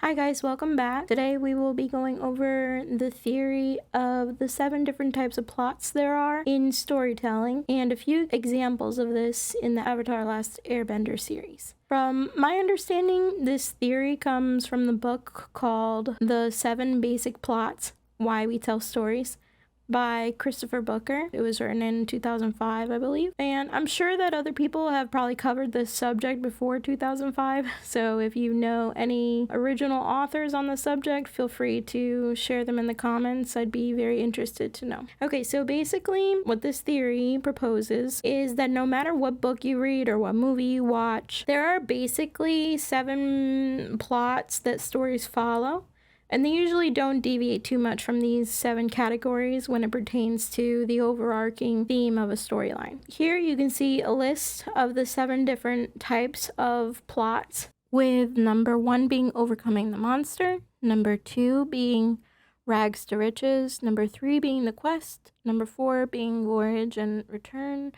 Hi guys, welcome back. Today we will be going over the theory of the 7 different types of plots there are in storytelling and a few examples of this in the Avatar Last Airbender series. From my understanding, this theory comes from the book called The 7 Basic Plots: Why We Tell Stories by Christopher Booker. It was written in 2005, I believe. And I'm sure that other people have probably covered this subject before 2005. So if you know any original authors on the subject, feel free to share them in the comments. I'd be very interested to know. Okay, so basically what this theory proposes is that no matter what book you read or what movie you watch, there are basically 7 plots that stories follow. And they usually don't deviate too much from these 7 categories when it pertains to the overarching theme of a storyline. Here you can see a list of the 7 different types of plots, with number 1 being overcoming the monster, number 2 being rags to riches, number 3 being the quest, number 4 being voyage and return,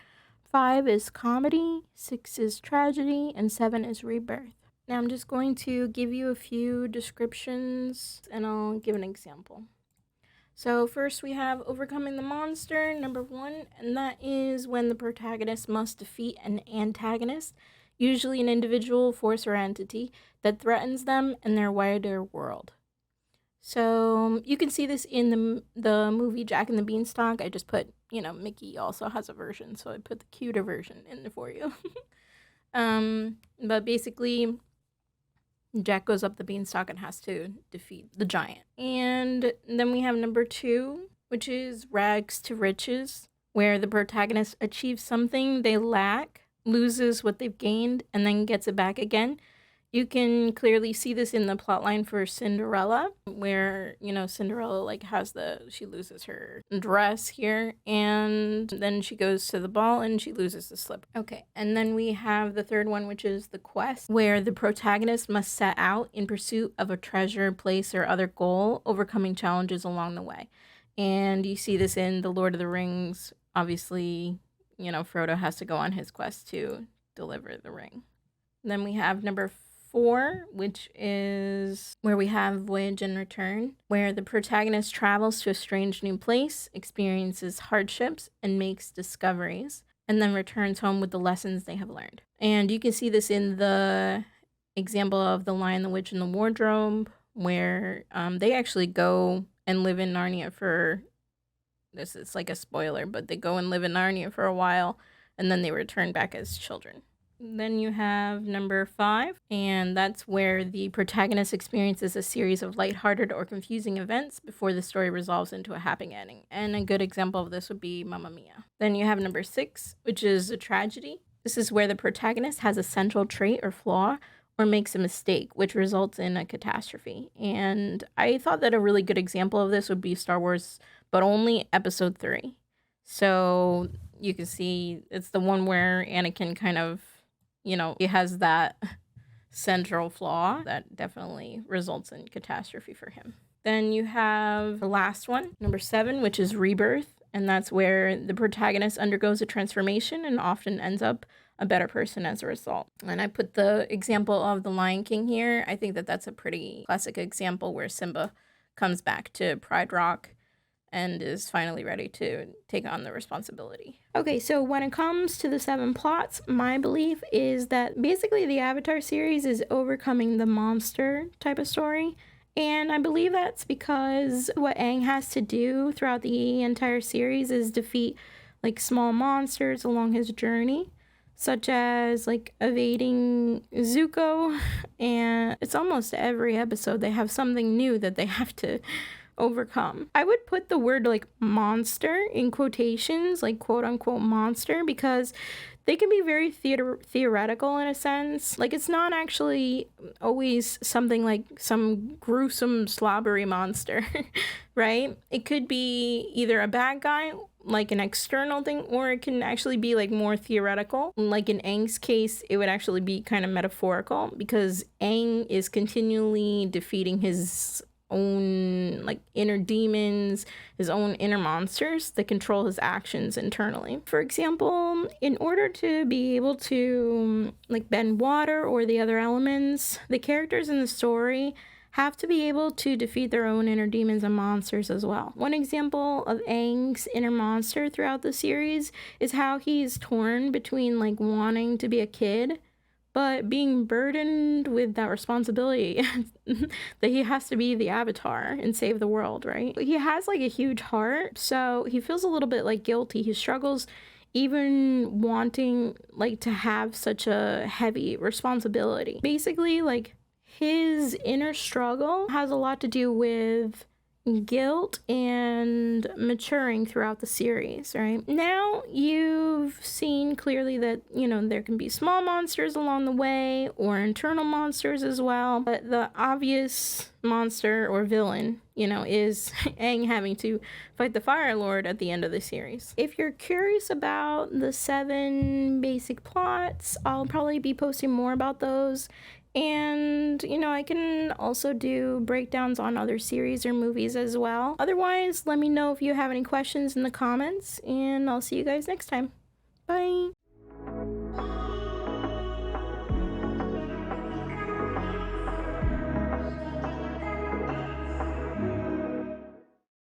5 is comedy, 6 is tragedy, and 7 is rebirth. Now I'm just going to give you a few descriptions and I'll give an example. So first we have overcoming the monster, number 1, and that is when the protagonist must defeat an antagonist, usually an individual, force, or entity that threatens them and their wider world. So you can see this in the movie Jack and the Beanstalk. I just put, Mickey also has a version, so I put the cuter version in there for you. But basically, Jack goes up the beanstalk and has to defeat the giant. And then we have number 2, which is rags to riches, where the protagonist achieves something they lack, loses what they've gained, and then gets it back again. You can clearly see this in the plotline for Cinderella, where, Cinderella she loses her dress here, and then she goes to the ball and she loses the slipper. Okay, and then we have the 3rd one, which is the quest, where the protagonist must set out in pursuit of a treasure, place, or other goal, overcoming challenges along the way. And you see this in The Lord of the Rings. Obviously, Frodo has to go on his quest to deliver the ring. Then we have number 4, which is where we have voyage and return, where the protagonist travels to a strange new place, experiences hardships, and makes discoveries, and then returns home with the lessons they have learned. And you can see this in the example of The Lion, the Witch, and the Wardrobe, where they actually go and live in Narnia for, this is like a spoiler, but they go and live in Narnia for a while, and then they return back as children. Then you have number 5, and that's where the protagonist experiences a series of lighthearted or confusing events before the story resolves into a happy ending. And a good example of this would be Mamma Mia. Then you have number 6, which is a tragedy. This is where the protagonist has a central trait or flaw or makes a mistake, which results in a catastrophe. And I thought that a really good example of this would be Star Wars, but only Episode 3. So you can see it's the one where Anakin kind of, he has that central flaw that definitely results in catastrophe for him. Then you have the last one, number 7, which is rebirth. And that's where the protagonist undergoes a transformation and often ends up a better person as a result. And I put the example of The Lion King here. I think that that's a pretty classic example where Simba comes back to Pride Rock and is finally ready to take on the responsibility. Okay, so when it comes to the 7 plots, my belief is that basically the Avatar series is overcoming the monster type of story. And I believe that's because what Aang has to do throughout the entire series is defeat small monsters along his journey, such as evading Zuko. And it's almost every episode they have something new that they have to overcome. I would put the word monster in quotations, quote unquote monster, because they can be very theoretical in a sense. It's not actually always something like some gruesome slobbery monster, right? It could be either a bad guy, an external thing, or it can actually be more theoretical. In Aang's case, it would actually be kind of metaphorical, because Aang is continually defeating his own inner demons, his own inner monsters that control his actions internally. For example, in order to be able to bend water or the other elements, the characters in the story have to be able to defeat their own inner demons and monsters as well. One example of Aang's inner monster throughout the series is how he's torn between like wanting to be a kid but being burdened with that responsibility that he has to be the Avatar and save the world, right? He has like a huge heart, so he feels a little bit like guilty. He struggles even wanting like to have such a heavy responsibility. Basically, like his inner struggle has a lot to do with guilt and maturing throughout the series, right? Now you've seen clearly that, you know, there can be small monsters along the way or internal monsters as well, but the obvious monster or villain, you know, is Aang having to fight the Fire Lord at the end of the series. If you're curious about the 7 basic plots, I'll probably be posting more about those. And, you know, I can also do breakdowns on other series or movies as well. Otherwise, let me know if you have any questions in the comments, and I'll see you guys next time. Bye!